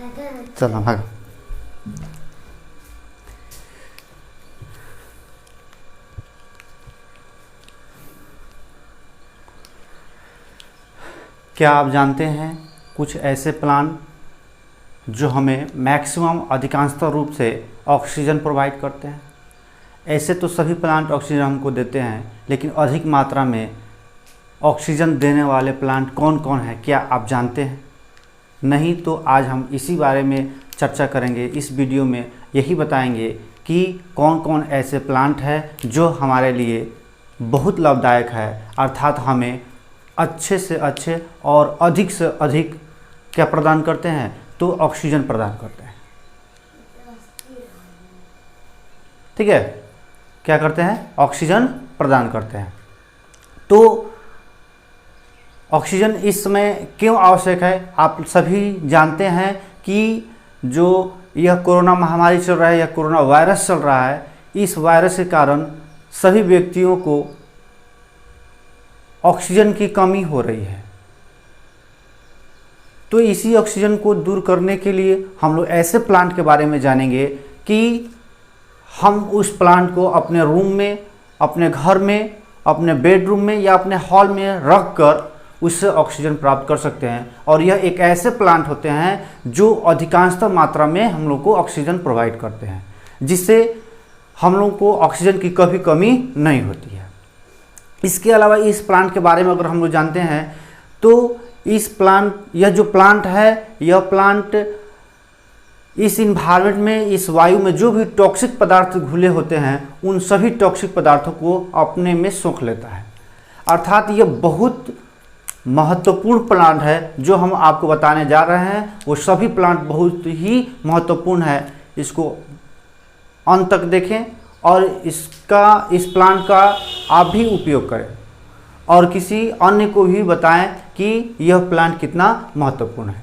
चलो भाग। क्या आप जानते हैं कुछ ऐसे प्लांट जो हमें मैक्सिमम अधिकांशतः रूप से ऑक्सीजन प्रोवाइड करते हैं? ऐसे तो सभी प्लांट ऑक्सीजन हमको देते हैं, लेकिन अधिक मात्रा में ऑक्सीजन देने वाले प्लांट कौन कौन हैं, क्या आप जानते हैं? नहीं तो आज हम इसी बारे में चर्चा करेंगे। इस वीडियो में यही बताएंगे कि कौन कौन ऐसे प्लांट हैं जो हमारे लिए बहुत लाभदायक है, अर्थात हमें अच्छे से अच्छे और अधिक से अधिक क्या प्रदान करते हैं, तो ऑक्सीजन प्रदान करते हैं। ठीक है, क्या करते हैं? ऑक्सीजन प्रदान करते हैं। तो ऑक्सीजन इस समय क्यों आवश्यक है? आप सभी जानते हैं कि जो यह कोरोना महामारी चल रहा है या कोरोना वायरस चल रहा है, इस वायरस के कारण सभी व्यक्तियों को ऑक्सीजन की कमी हो रही है। तो इसी ऑक्सीजन को दूर करने के लिए हम लोग ऐसे प्लांट के बारे में जानेंगे कि हम उस प्लांट को अपने रूम में, अपने घर में, अपने बेडरूम में या अपने हॉल में रख कर उससे ऑक्सीजन प्राप्त कर सकते हैं। और यह एक ऐसे प्लांट होते हैं जो अधिकांशतः मात्रा में हम लोग को ऑक्सीजन प्रोवाइड करते हैं, जिससे हम लोग को ऑक्सीजन की कभी कमी नहीं होती है। इसके अलावा इस प्लांट के बारे में अगर हम लोग जानते हैं तो यह जो प्लांट है, यह प्लांट इस इन्वायरमेंट में, इस वायु में जो भी टॉक्सिक पदार्थ घुले होते हैं, उन सभी टॉक्सिक पदार्थों को अपने में सोख लेता है। अर्थात यह बहुत महत्वपूर्ण प्लांट है। जो हम आपको बताने जा रहे हैं वो सभी प्लांट बहुत ही महत्वपूर्ण है। इसको अंत तक देखें और इस प्लांट का आप भी उपयोग करें और किसी अन्य को भी बताएं कि यह प्लांट कितना महत्वपूर्ण है।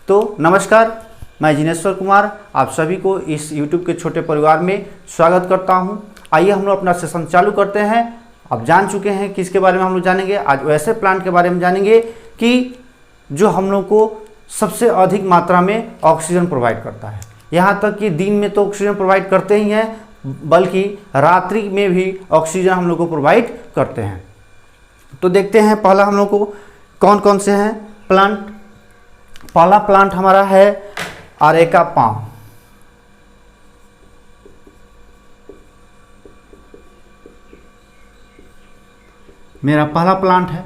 तो नमस्कार, मैं जिनेश्वर कुमार आप सभी को इस YouTube के छोटे परिवार में स्वागत करता हूं। आइए हम लोग अपना सेशन चालू करते हैं। आप जान चुके हैं कि इसके बारे में हम लोग जानेंगे। आज वैसे प्लांट के बारे में जानेंगे कि जो हम लोग को सबसे अधिक मात्रा में ऑक्सीजन प्रोवाइड करता है। यहाँ तक कि दिन में तो ऑक्सीजन प्रोवाइड करते ही हैं, बल्कि रात्रि में भी ऑक्सीजन हम लोग को प्रोवाइड करते हैं। तो देखते हैं पहला हम लोग को कौन कौन से हैं प्लांट। पहला प्लांट हमारा है अरेका पाम। मेरा पहला प्लांट है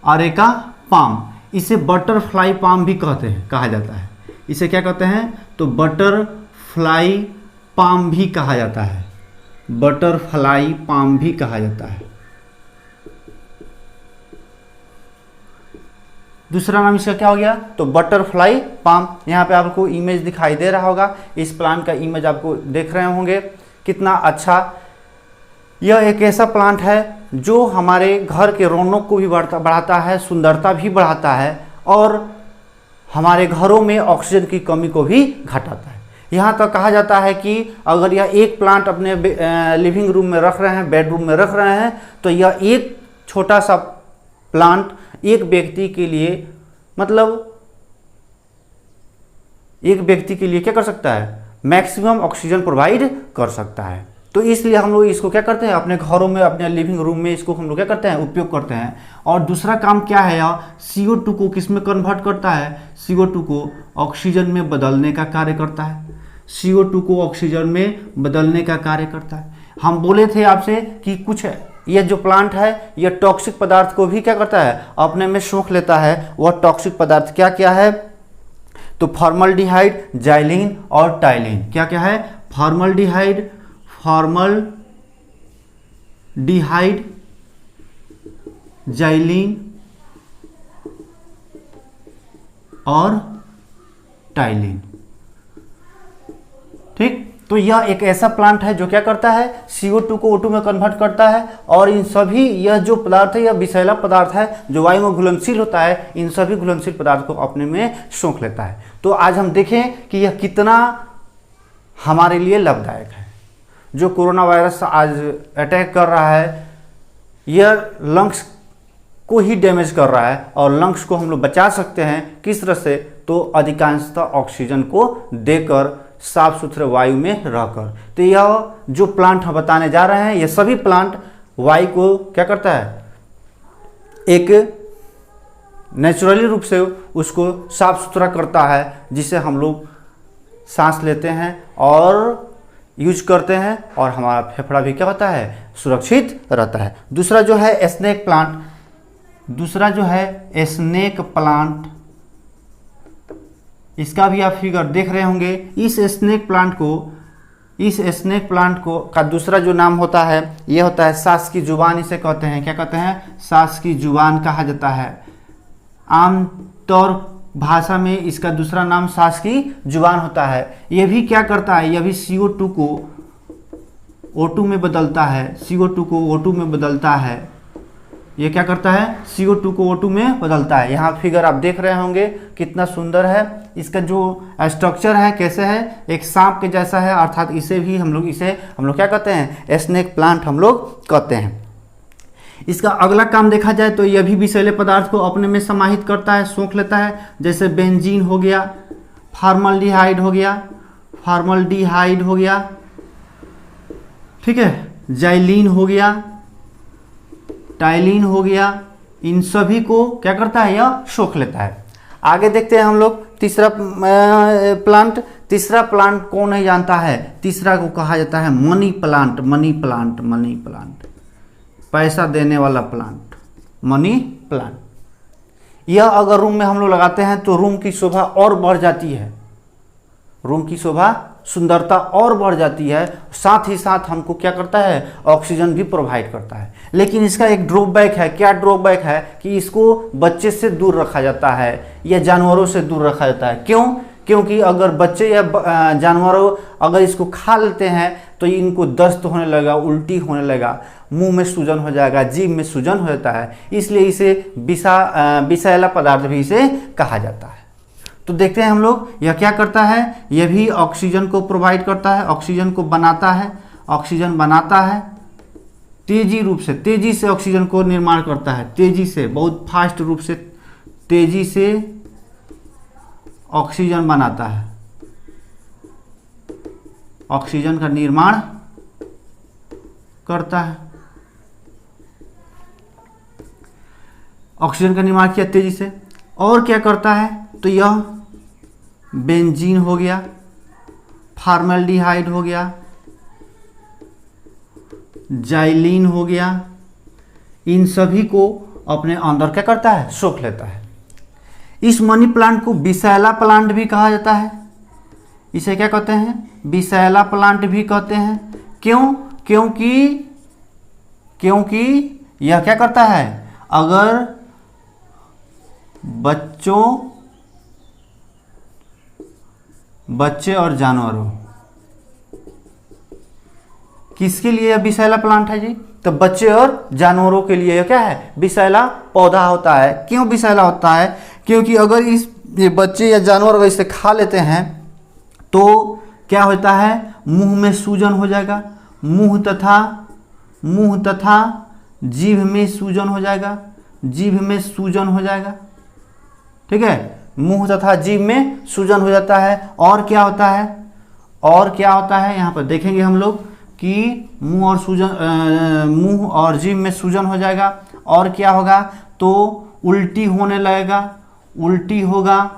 अरेका पाम। इसे बटरफ्लाई पाम भी कहा जाता है। इसे क्या कहते हैं? तो बटरफ्लाई पाम भी कहा जाता है। बटरफ्लाई पाम भी कहा जाता है। दूसरा नाम इसका क्या हो गया? तो बटरफ्लाई पाम। यहाँ पे आपको इमेज दिखाई दे रहा होगा। इस प्लांट का इमेज आपको देख रहे होंगे, कितना अच्छा। यह एक ऐसा प्लांट है जो हमारे घर के रौनक को भी बढ़ाता है, सुंदरता भी बढ़ाता है और हमारे घरों में ऑक्सीजन की कमी को भी घटाता है। यहाँ तक कहा जाता है कि अगर यह एक प्लांट अपने लिविंग रूम में रख रहे हैं, बेडरूम में रख रहे हैं, तो यह एक छोटा सा प्लांट एक व्यक्ति के लिए, मतलब एक व्यक्ति के लिए क्या कर सकता है? मैक्सिमम ऑक्सीजन प्रोवाइड कर सकता है। तो इसलिए हम लोग इसको क्या करते हैं? अपने घरों में, अपने लिविंग रूम में इसको हम लोग क्या करते हैं? उपयोग करते हैं। और दूसरा काम क्या है यार? CO2 को किस में कन्वर्ट करता है? CO2 को ऑक्सीजन में बदलने का कार्य करता है। CO2 को ऑक्सीजन में बदलने का कार्य करता है। हम बोले थे आपसे कि कुछ यह जो प्लांट है यह टॉक्सिक पदार्थ को भी क्या करता है? अपने में सोख लेता है। वह टॉक्सिक पदार्थ क्या क्या है? तो फॉर्मल्डिहाइड, जाइलिन और टाइलिन। क्या क्या है? फॉर्मल्डिहाइड, जाइलिन और टाइलिन। ठीक, तो यह एक ऐसा प्लांट है जो क्या करता है? CO2 को O2 में कन्वर्ट करता है। और इन सभी, यह जो पदार्थ है यह विषैला पदार्थ है जो वायु में घुलनशील होता है। इन सभी घुलनशील पदार्थ को अपने में सोख लेता है। तो आज हम देखें कि यह कितना हमारे लिए लाभदायक है। जो कोरोना वायरस आज अटैक कर रहा है, यह लंग्स को ही डैमेज कर रहा है और लंग्स को हम लोग बचा सकते हैं किस तरह से? तो अधिकांशतः ऑक्सीजन को देकर साफ सुथरे वायु में रहकर। तो यह जो प्लांट हम बताने जा रहे हैं, ये सभी प्लांट वायु को क्या करता है, एक नेचुरली रूप से उसको साफ सुथरा करता है, जिससे हम लोग सांस लेते हैं और यूज करते हैं और हमारा फेफड़ा भी क्या होता है, सुरक्षित रहता है। दूसरा जो है स्नेक प्लांट, दूसरा जो है स्नेक प्लांट, इसका भी आप फिगर देख रहे होंगे। इस स्नेक प्लांट को का दूसरा जो नाम होता है, यह होता है सांस की जुबान। इसे कहते हैं, क्या कहते हैं, सांस की जुबान कहा जाता है। आमतौर भाषा में इसका दूसरा नाम सांस की जुबान होता है। यह भी क्या करता है, यह भी CO2 को O2 में बदलता है, CO2 को O2 में बदलता है। ये क्या करता है, CO2 को O2 में बदलता है। यहाँ फिगर आप देख रहे होंगे कितना सुंदर है। इसका जो स्ट्रक्चर है कैसे है, एक सांप के जैसा है, अर्थात इसे हम लोग क्या कहते हैं, स्नेक प्लांट हम लोग कहते हैं। इसका अगला काम देखा जाए तो यह भी विषैले पदार्थ को अपने में समाहित करता है, सोख लेता है। जैसे बेंजीन हो गया, फॉर्मल्डिहाइड हो गया, ठीक है, जाइलिन हो गया, टाइलिन हो गया, इन सभी को क्या करता है, यह सोख लेता है। आगे देखते हैं हम लोग तीसरा प्लांट कौन नहीं जानता है, तीसरा को कहा जाता है मनी प्लांट, पैसा देने वाला प्लांट, मनी प्लांट। यह अगर रूम में हम लोग लगाते हैं तो रूम की शोभा और बढ़ जाती है, रूम की शोभा सुंदरता और बढ़ जाती है, साथ ही साथ हमको क्या करता है, ऑक्सीजन भी प्रोवाइड करता है। लेकिन इसका एक ड्रॉबैक है। क्या ड्रॉबैक है कि इसको बच्चे से दूर रखा जाता है या जानवरों से दूर रखा जाता है। क्यों? क्योंकि अगर बच्चे या जानवरों अगर इसको खा लेते हैं तो इनको दस्त होने लगेगा, उल्टी होने लगेगा, मुंह में सूजन हो जाएगा, जीभ में सूजन हो जाता है। इसलिए इसे विषैला पदार्थ भी इसे कहा जाता है। तो देखते हैं हम लोग यह क्या करता है, यह भी ऑक्सीजन को प्रोवाइड करता है, ऑक्सीजन को बनाता है, ऑक्सीजन बनाता है तेजी से ऑक्सीजन को निर्माण करता है, तेजी से, बहुत फास्ट रूप से तेजी से ऑक्सीजन बनाता है, ऑक्सीजन का निर्माण करता है। ऑक्सीजन का निर्माण किया तेजी से। और क्या करता है, तो यह बेंजीन हो गया, फॉर्मल्डिहाइड हो गया, जाइलिन हो गया, इन सभी को अपने अंदर क्या करता है, सोख लेता है। इस मनी प्लांट को विषैला प्लांट भी कहा जाता है। इसे क्या कहते हैं, विषैला प्लांट भी कहते हैं। क्यों? क्योंकि यह क्या करता है, अगर बच्चे और जानवरों, किसके लिए यह विषैला प्लांट है जी, तो बच्चे और जानवरों के लिए यह क्या है, विषैला पौधा होता है। क्यों विषैला होता है? क्योंकि अगर ये बच्चे या जानवर अगर इसे खा लेते हैं तो क्या होता है, मुंह में सूजन हो जाएगा, मुंह तथा जीभ में सूजन हो जाएगा, ठीक है, मुंह तथा जीभ में सूजन हो जाता है। और क्या होता है, यहाँ पर देखेंगे हम लोग कि मुंह और जीभ में सूजन हो जाएगा। और क्या होगा, तो उल्टी होने लगेगा, उल्टी होगा।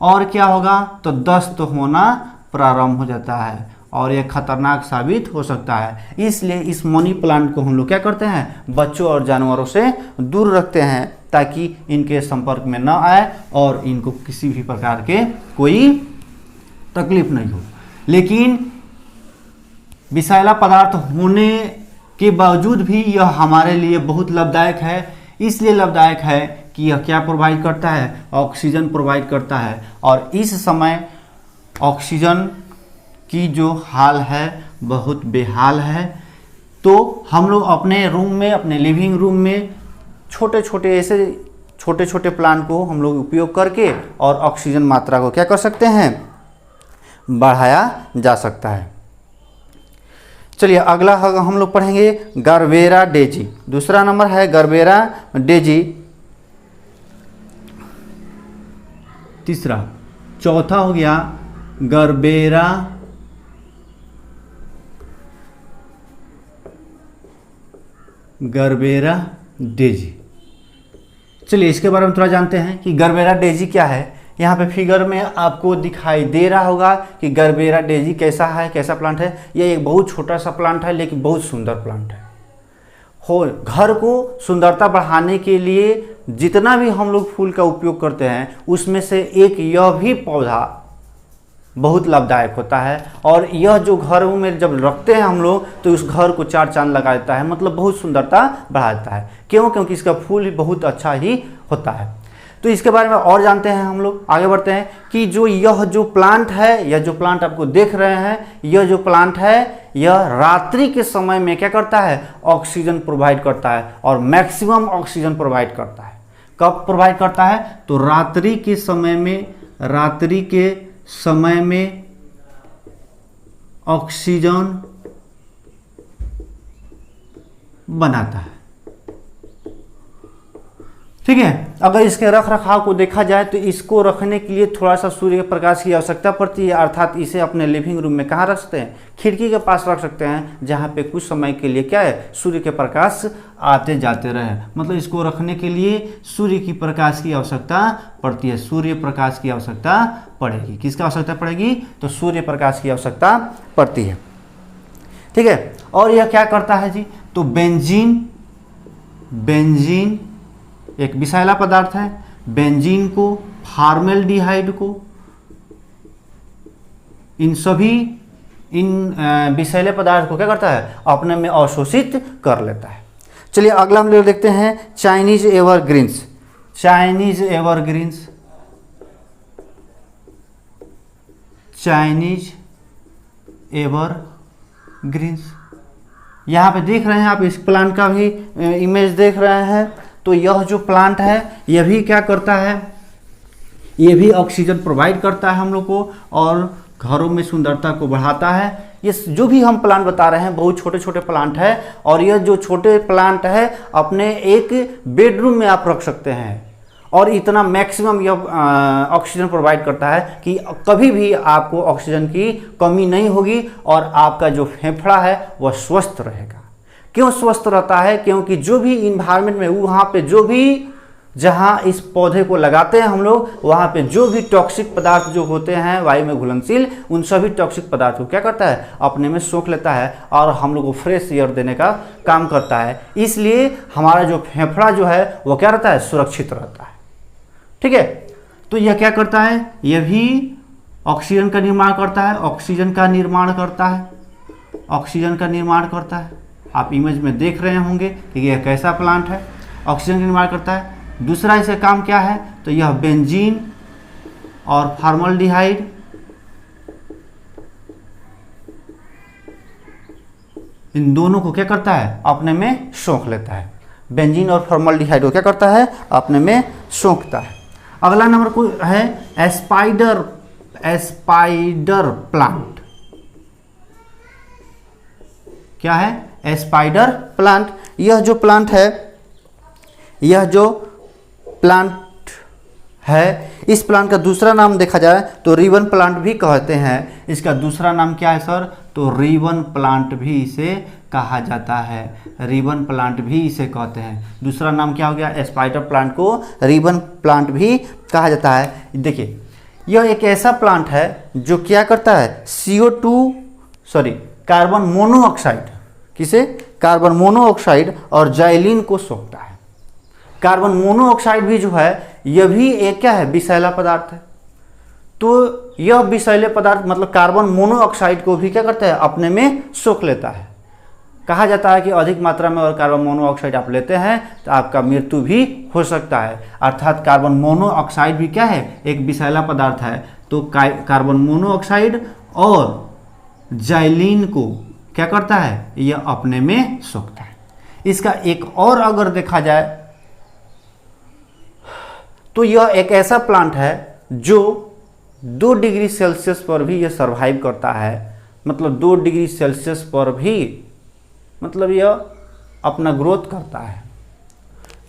और क्या होगा, तो दस्त होना प्रारंभ हो जाता है और यह खतरनाक साबित हो सकता है। इसलिए इस मनी प्लांट को हम लोग क्या करते हैं, बच्चों और जानवरों से दूर रखते हैं ताकि इनके संपर्क में न आए और इनको किसी भी प्रकार के कोई तकलीफ नहीं हो। लेकिन विषैला पदार्थ होने के बावजूद भी यह हमारे लिए बहुत लाभदायक है। इसलिए लाभदायक है कि यह क्या प्रोवाइड करता है, ऑक्सीजन प्रोवाइड करता है। और इस समय ऑक्सीजन की जो हाल है बहुत बेहाल है। तो हम लोग अपने रूम में, अपने लिविंग रूम में छोटे छोटे प्लांट को हम लोग उपयोग करके और ऑक्सीजन मात्रा को क्या कर सकते हैं, बढ़ाया जा सकता है। चलिए अगला हम लोग पढ़ेंगे गरबेरा डेजी। दूसरा नंबर है गरबेरा डेजी। तीसरा। चौथा हो गया गरबेरा डेजी। चलिए इसके बारे में थोड़ा जानते हैं कि गरबेरा डेजी क्या है। यहाँ पे फिगर में आपको दिखाई दे रहा होगा कि गरबेरा डेजी कैसा है, कैसा प्लांट है। ये एक बहुत छोटा सा प्लांट है लेकिन बहुत सुंदर प्लांट है। घर को सुंदरता बढ़ाने के लिए जितना भी हम लोग फूल का उपयोग करते हैं उसमें से एक यह भी पौधा बहुत लाभदायक होता है। और यह जो घरों में जब रखते हैं हम लोग तो उस घर को चार चांद लगा देता है, मतलब बहुत सुंदरता बढ़ा देता है। क्यों? क्योंकि इसका फूल भी बहुत अच्छा ही होता है। तो इसके बारे में और जानते हैं हम लोग, आगे बढ़ते हैं कि यह जो प्लांट है, यह जो प्लांट आपको देख रहे हैं, यह जो प्लांट है यह रात्रि के समय में क्या करता है? ऑक्सीजन प्रोवाइड करता है और मैक्सिमम ऑक्सीजन प्रोवाइड करता है। कब प्रोवाइड करता है? तो रात्रि के समय में ऑक्सीजन बनाता है। ठीक है। अगर इसके रख रखाव को देखा जाए तो इसको रखने के लिए थोड़ा सा सूर्य प्रकाश की आवश्यकता पड़ती है, अर्थात इसे अपने लिविंग रूम में कहाँ रख सकते हैं? खिड़की के पास रख सकते हैं, जहाँ पे कुछ समय के लिए क्या है? सूर्य के प्रकाश आते जाते रहे। मतलब इसको रखने के लिए सूर्य की प्रकाश की आवश्यकता पड़ती है, सूर्य प्रकाश की आवश्यकता पड़ेगी। किसका आवश्यकता पड़ेगी? तो सूर्य प्रकाश की आवश्यकता पड़ती है। ठीक है। और यह क्या करता है जी? तो बेंजीन एक विषैला पदार्थ है। बेंजीन को, फॉर्मेल्डिहाइड को, इन विषैले पदार्थ को क्या करता है? अपने में अवशोषित कर लेता है। चलिए अगला हम लोग देखते हैं चाइनीज एवरग्रीन्स। यहाँ पे देख रहे हैं आप, इस प्लांट का भी इमेज देख रहे हैं। तो यह जो प्लांट है यह भी क्या करता है? ये भी ऑक्सीजन प्रोवाइड करता है हम लोग को और घरों में सुंदरता को बढ़ाता है। ये जो भी हम प्लांट बता रहे हैं बहुत छोटे छोटे प्लांट है, और यह जो छोटे प्लांट है अपने एक बेडरूम में आप रख सकते हैं और इतना मैक्सिमम यह ऑक्सीजन प्रोवाइड करता है कि कभी भी आपको ऑक्सीजन की कमी नहीं होगी और आपका जो फेफड़ा है वह स्वस्थ रहेगा। क्यों स्वस्थ रहता है? क्योंकि जो भी इन्वायरमेंट में वहाँ पे जो भी जहाँ इस पौधे को लगाते हैं हम लोग, वहाँ पे जो भी टॉक्सिक पदार्थ जो होते हैं वायु में घुलनशील, उन सभी टॉक्सिक पदार्थ को क्या करता है? अपने में सोख लेता है और हम लोग को फ्रेश एयर देने का काम करता है। इसलिए हमारा जो फेफड़ा जो है वो क्या रहता है? सुरक्षित रहता है। ठीक है। तो यह क्या करता है? यह भी ऑक्सीजन का निर्माण करता है, ऑक्सीजन का निर्माण करता है। आप इमेज में देख रहे होंगे कि यह कैसा प्लांट है, ऑक्सीजन का निर्माण करता है। दूसरा इसे काम क्या है? तो यह बेंजीन और फॉर्मल्डिहाइड इन दोनों को क्या करता है? अपने में सोख लेता है। बेंजीन और फॉर्मल्डिहाइड को क्या करता है? अपने में सोखता है। अगला नंबर को है एस्पाइडर प्लांट। क्या है? एस्पाइडर प्लांट। यह जो प्लांट है, इस प्लांट का दूसरा नाम देखा जाए तो रिबन प्लांट भी कहते हैं। इसका दूसरा नाम क्या है सर? तो रिबन प्लांट भी इसे कहा जाता है, रिबन प्लांट भी इसे कहते हैं। दूसरा नाम क्या हो गया? एस्पाइडर प्लांट को रिबन प्लांट भी कहा जाता है। देखिए यह एक ऐसा प्लांट है जो क्या करता है? कार्बन मोनोऑक्साइड, किसे? कार्बन मोनोऑक्साइड और जाइलिन को सोखता है। कार्बन मोनोऑक्साइड भी जो है यह भी एक क्या है? विषैला पदार्थ है। तो यह विषैले पदार्थ मतलब कार्बन मोनोऑक्साइड को भी क्या करता है? अपने में सोख लेता है। कहा जाता है कि अधिक मात्रा में अगर कार्बन मोनोऑक्साइड आप लेते हैं तो आपका मृत्यु भी हो सकता है। अर्थात कार्बन मोनोऑक्साइड भी क्या है? एक विषैला पदार्थ है। तो कार्बन मोनोऑक्साइड और जाइलिन को क्या करता है? यह अपने में सोखता है। इसका एक और अगर देखा जाए तो यह एक ऐसा प्लांट है जो 2 डिग्री सेल्सियस पर भी यह सर्वाइव करता है। मतलब 2 डिग्री सेल्सियस पर भी मतलब यह अपना ग्रोथ करता है।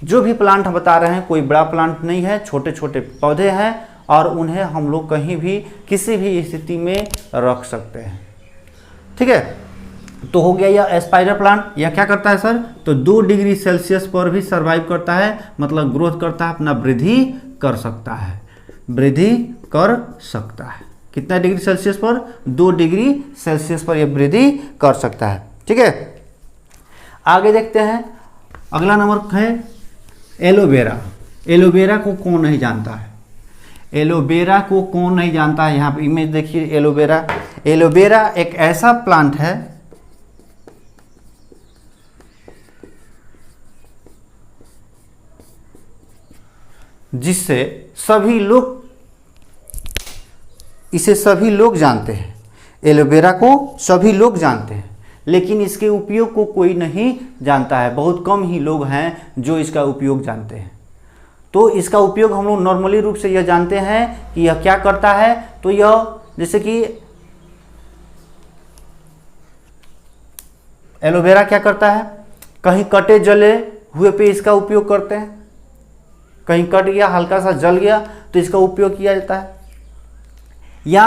जो भी प्लांट हम बता रहे हैं कोई बड़ा प्लांट नहीं है, छोटे छोटे पौधे हैं और उन्हें हम लोग कहीं भी किसी भी स्थिति में रख सकते हैं। ठीक है, तो हो गया यह स्पाइडर प्लांट। यह क्या करता है सर? तो 2 डिग्री सेल्सियस पर भी सर्वाइव करता है, मतलब ग्रोथ करता है, अपना वृद्धि कर सकता है, वृद्धि कर सकता है। कितना डिग्री सेल्सियस पर? 2 डिग्री सेल्सियस पर यह वृद्धि कर सकता है। ठीक है, आगे देखते हैं। अगला नंबर है एलोवेरा। एलोवेरा को कौन नहीं जानता है? एलोवेरा को कौन नहीं जानता है? यहाँ पे इमेज देखिए एलोवेरा। एलोवेरा एक ऐसा प्लांट है जिससे सभी लोग जानते हैं। एलोवेरा को सभी लोग जानते हैं, लेकिन इसके उपयोग को कोई नहीं जानता है। बहुत कम ही लोग हैं जो इसका उपयोग जानते हैं। तो इसका उपयोग हम लोग नॉर्मली रूप से यह जानते हैं कि यह क्या करता है। तो यह जैसे कि एलोवेरा क्या करता है, कहीं कटे जले हुए पे इसका उपयोग करते हैं, कहीं कट गया, हल्का सा जल गया तो इसका उपयोग किया जाता है। या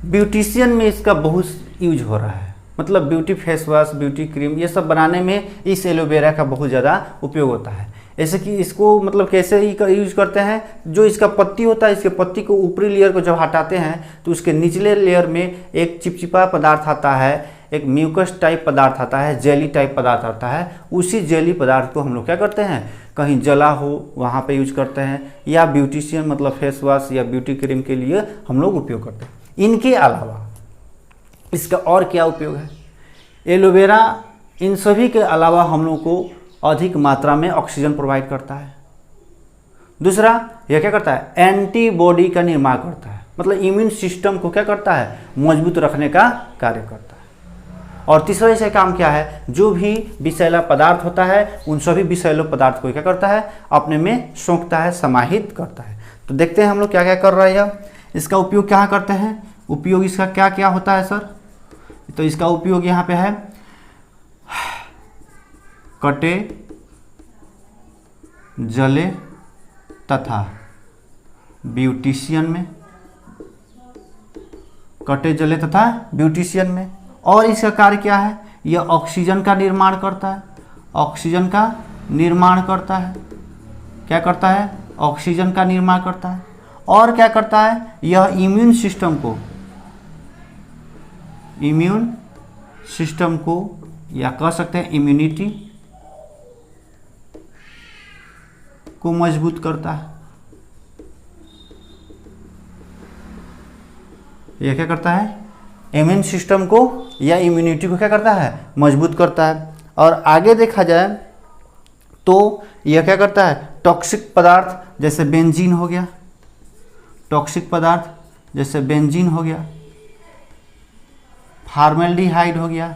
ब्यूटिशियन में इसका बहुत यूज हो रहा है, मतलब beauty face wash, beauty cream, ये सब बनाने में इस एलोवेरा का बहुत ज़्यादा उपयोग होता है। ऐसे कि इसको मतलब कैसे यूज करते हैं, जो इसका पत्ती होता है, इसके पत्ती को ऊपरी लेयर को जब हटाते हैं तो उसके निचले लेयर में एक चिपचिपा पदार्थ आता है, एक म्यूकस टाइप पदार्थ आता है, जेली टाइप पदार्थ आता है। उसी जेली पदार्थ को हम लोग क्या करते हैं, कहीं जला हो वहाँ पे यूज करते हैं, या ब्यूटिशियन मतलब फेस वॉश या ब्यूटी क्रीम के लिए हम लोग उपयोग करते हैं। इनके अलावा इसका और क्या उपयोग है? एलोवेरा इन सभी के अलावा हम लोग को अधिक मात्रा में ऑक्सीजन प्रोवाइड करता है। दूसरा, यह क्या करता है, एंटीबॉडी का निर्माण करता है, मतलब इम्यून सिस्टम को क्या करता है, मजबूत रखने का कार्य करता है। और तीसरा इसका काम क्या है, जो भी विषैला पदार्थ होता है उन सभी विषैले पदार्थ को क्या करता है, अपने में सोखता है, समाहित करता है। तो देखते हैं हम लोग क्या क्या कर रहे हैं। इसका उपयोग क्या करते हैं, उपयोग इसका क्या क्या होता है सर? तो इसका उपयोग यहाँ पे है, कटे जले तथा ब्यूटिशियन में, कटे जले तथा ब्यूटिशियन में। और इसका कार्य क्या है, यह ऑक्सीजन का निर्माण करता है, ऑक्सीजन का निर्माण करता है। क्या करता है, ऑक्सीजन का निर्माण करता है। और क्या करता है, यह इम्यून सिस्टम को या कह सकते हैं इम्यूनिटी को मजबूत करता है। यह क्या करता है, इम्यून सिस्टम को या इम्यूनिटी को क्या करता है, मजबूत करता है। और आगे देखा जाए तो यह क्या करता है, टॉक्सिक पदार्थ जैसे बेंजीन हो गया, टॉक्सिक पदार्थ जैसे बेंजीन हो गया, फॉर्मेल्डिहाइड हो गया,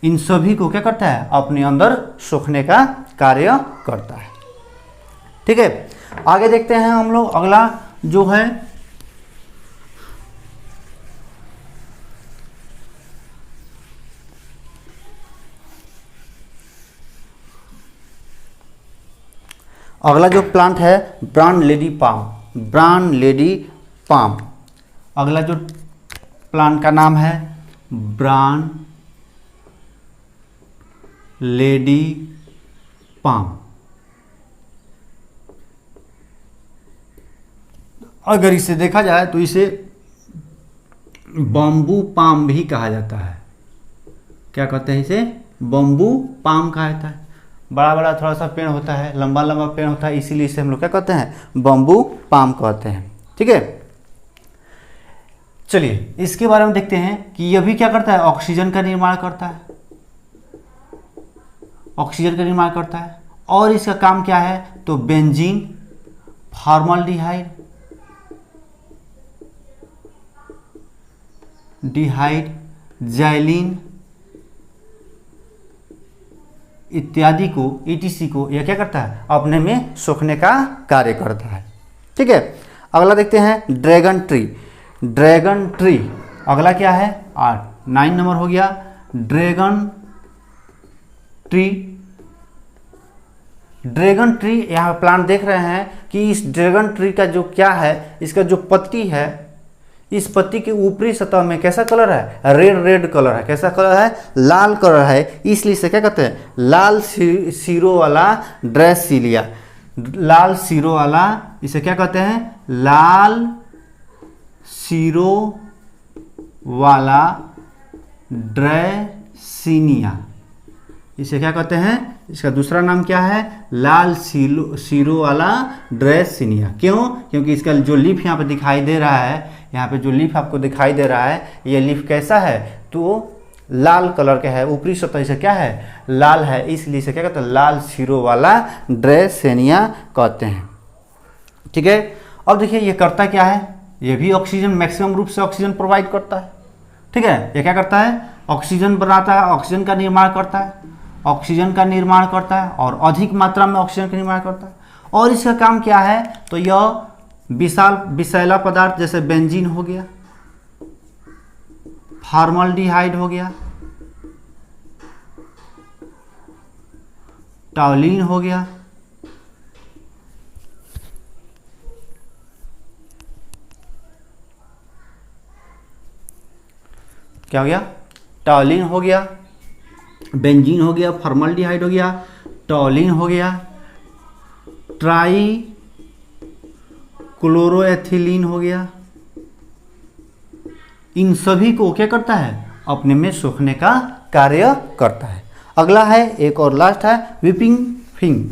इन सभी को क्या करता है, अपने अंदर सोखने का कार्य करता है। ठीक है, आगे देखते हैं हम लोग। अगला जो है अगला जो प्लांट है brand lady palm, brand lady palm. अगला जो प्लांट का नाम है ब्रांड लेडी पाम। अगर इसे देखा जाए तो इसे बम्बू पाम भी कहा जाता है। क्या कहते हैं इसे, बम्बू पाम कहा जाता है। बड़ा बड़ा थोड़ा सा पेड़ होता है, लंबा लंबा पेड़ होता है, इसीलिए इसे हम लोग क्या कहते हैं, बम्बू पाम कहते हैं। ठीक है, चलिए इसके बारे में देखते हैं कि यह भी क्या करता है, ऑक्सीजन का निर्माण करता है, ऑक्सीजन का निर्माण करता है। और इसका काम क्या है, तो बेंजीन, फॉर्मल्डिहाइड, डिहाइड, जैलिन इत्यादि को, ईटीसी को यह क्या करता है, अपने में सोखने का कार्य करता है। ठीक है, अगला देखते हैं ड्रैगन ट्री। ड्रैगन ट्री अगला क्या है, 9 नंबर हो गया। ड्रैगन ट्री ड्रैगन ट्री यहाँ प्लांट देख रहे हैं कि इस ड्रैगन ट्री का जो क्या है, इसका जो पत्ती है, इस पत्ती के ऊपरी सतह में कैसा कलर है, रेड रेड कलर है। कैसा कलर है, लाल कलर है। इसलिए इसे क्या कहते हैं, लाल सिरों वाला ड्रेसिलिया। लाल सिरों वाला, इसे क्या कहते हैं, लाल सिरों वाला ड्रेसिनिया। इसे क्या कहते हैं, इसका दूसरा नाम क्या है, लाल सिरों वाला ड्रेसिनिया। क्यों, क्योंकि इसका जो लीफ यहाँ पे दिखाई दे रहा है, यहाँ पे जो लीफ आपको दिखाई दे रहा है, ये लीफ कैसा है, तो लाल कलर का है। ऊपरी सतह से क्या है, लाल है। इसलिए इसे क्या कहते हैं, लाल सिरों वाला ड्रेसिनिया कहते हैं। ठीक है। अब देखिए ये करता क्या है, ये भी ऑक्सीजन, मैक्सिमम रूप से ऑक्सीजन प्रोवाइड करता है। ठीक है। ये क्या करता है, ऑक्सीजन बनाता है, ऑक्सीजन का निर्माण करता है, ऑक्सीजन का निर्माण करता है और अधिक मात्रा में ऑक्सीजन का निर्माण करता है। और इसका काम क्या है, तो यह विषैला पदार्थ जैसे बेंजीन हो गया, फॉर्मल्डिहाइड हो गया, टॉलिन हो गया, क्या हो गया, टॉलिन हो गया, बेंजीन हो गया, फॉर्मल्डिहाइड हो गया, टॉलिन हो गया, ट्राई क्लोरोएथिलीन हो गया। इन सभी को क्या करता है, अपने में सोखने का कार्य करता है। अगला है, एक और लास्ट है, व्हीपिंग फिंग।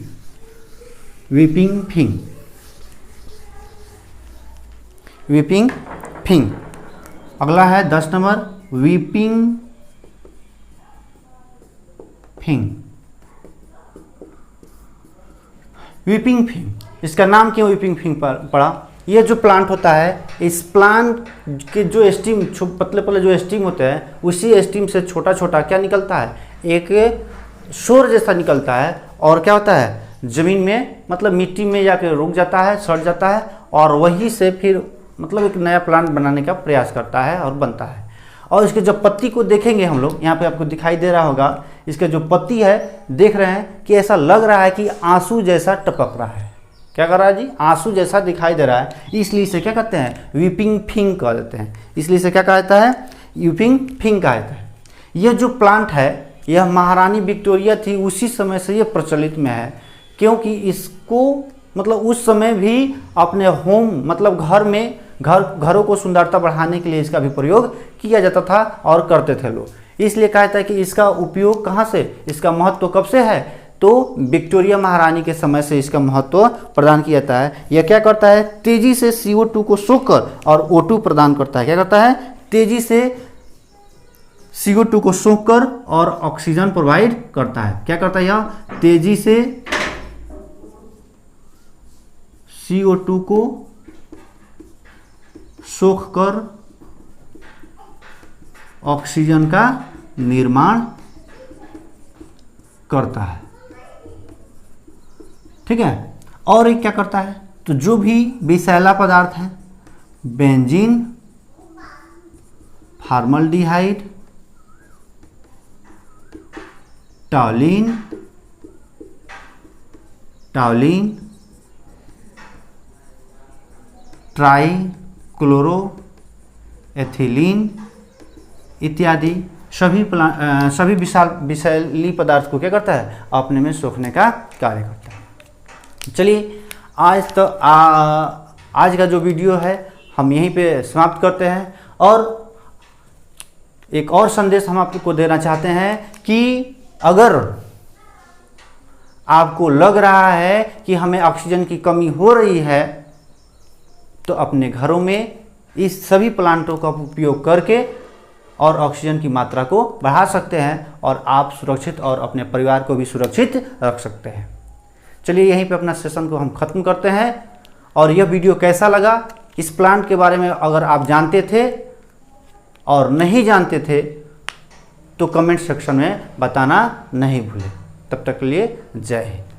व्हीपिंग फिंग, व्हीपिंग फिंग। अगला है 10 नंबर, व्हीपिंग फिंग। व्हीपिंग फिंग, इसका नाम क्यों व्हीपिंग फिंग पड़ा, ये जो प्लांट होता है, इस प्लांट के जो स्टीम, पतले पतले जो स्टीम होते हैं, उसी स्टीम से छोटा छोटा क्या निकलता है, एक शोर जैसा निकलता है। और क्या होता है, ज़मीन में मतलब मिट्टी में जाकर रुक जाता है, सड़ जाता है, और वहीं से फिर मतलब एक नया प्लांट बनाने का प्रयास करता है और बनता है। और इसके जब पत्ती को देखेंगे हम लोग, यहाँ पे आपको दिखाई दे रहा होगा, इसका जो पत्ती है, देख रहे हैं कि ऐसा लग रहा है कि आंसू जैसा टपक रहा है। क्या कर रहा है जी, आंसू जैसा दिखाई दे रहा है। इसलिए इसे क्या कहते हैं, व्हीपिंग फिंग कह देते हैं। इसलिए इसे क्या कहता है, व्हीपिंग फिंग कहता है। यह जो प्लांट है, यह महारानी विक्टोरिया थी, उसी समय से ये प्रचलित में है। क्योंकि इसको मतलब उस समय भी अपने होम मतलब घर में घरों को सुंदरता बढ़ाने के लिए इसका भी प्रयोग किया जाता था और करते थे लोग। इसलिए कहता है कि इसका उपयोग कहाँ से, इसका महत्व कब से है, तो विक्टोरिया महारानी के समय से इसका महत्व प्रदान किया जाता है। यह क्या करता है, तेजी से CO2 को सोखकर और O2 प्रदान करता है। क्या करता है, तेजी से CO2 को सोखकर और ऑक्सीजन प्रोवाइड करता है। क्या करता है, यह तेजी से CO2 को सोखकर ऑक्सीजन का निर्माण करता है। ठीक है। और एक क्या करता है, तो जो भी विषैला पदार्थ है, बेंजीन, फॉर्मल्डिहाइड, टॉलिन, ट्राई क्लोरोएथिलीन इत्यादि सभी विषैली पदार्थ को क्या करता है, अपने में सोखने का कार्य करता है। चलिए आज तो आज का जो वीडियो है हम यहीं पे समाप्त करते हैं। और एक और संदेश हम आपको देना चाहते हैं कि अगर आपको लग रहा है कि हमें ऑक्सीजन की कमी हो रही है, तो अपने घरों में इस सभी प्लांटों का उपयोग करके और ऑक्सीजन की मात्रा को बढ़ा सकते हैं और आप सुरक्षित और अपने परिवार को भी सुरक्षित रख सकते हैं। चलिए यहीं पे अपना सेशन को हम ख़त्म करते हैं। और यह वीडियो कैसा लगा, इस प्लांट के बारे में अगर आप जानते थे और नहीं जानते थे तो कमेंट सेक्शन में बताना नहीं भूलें। तब तक के लिए जय हिंद।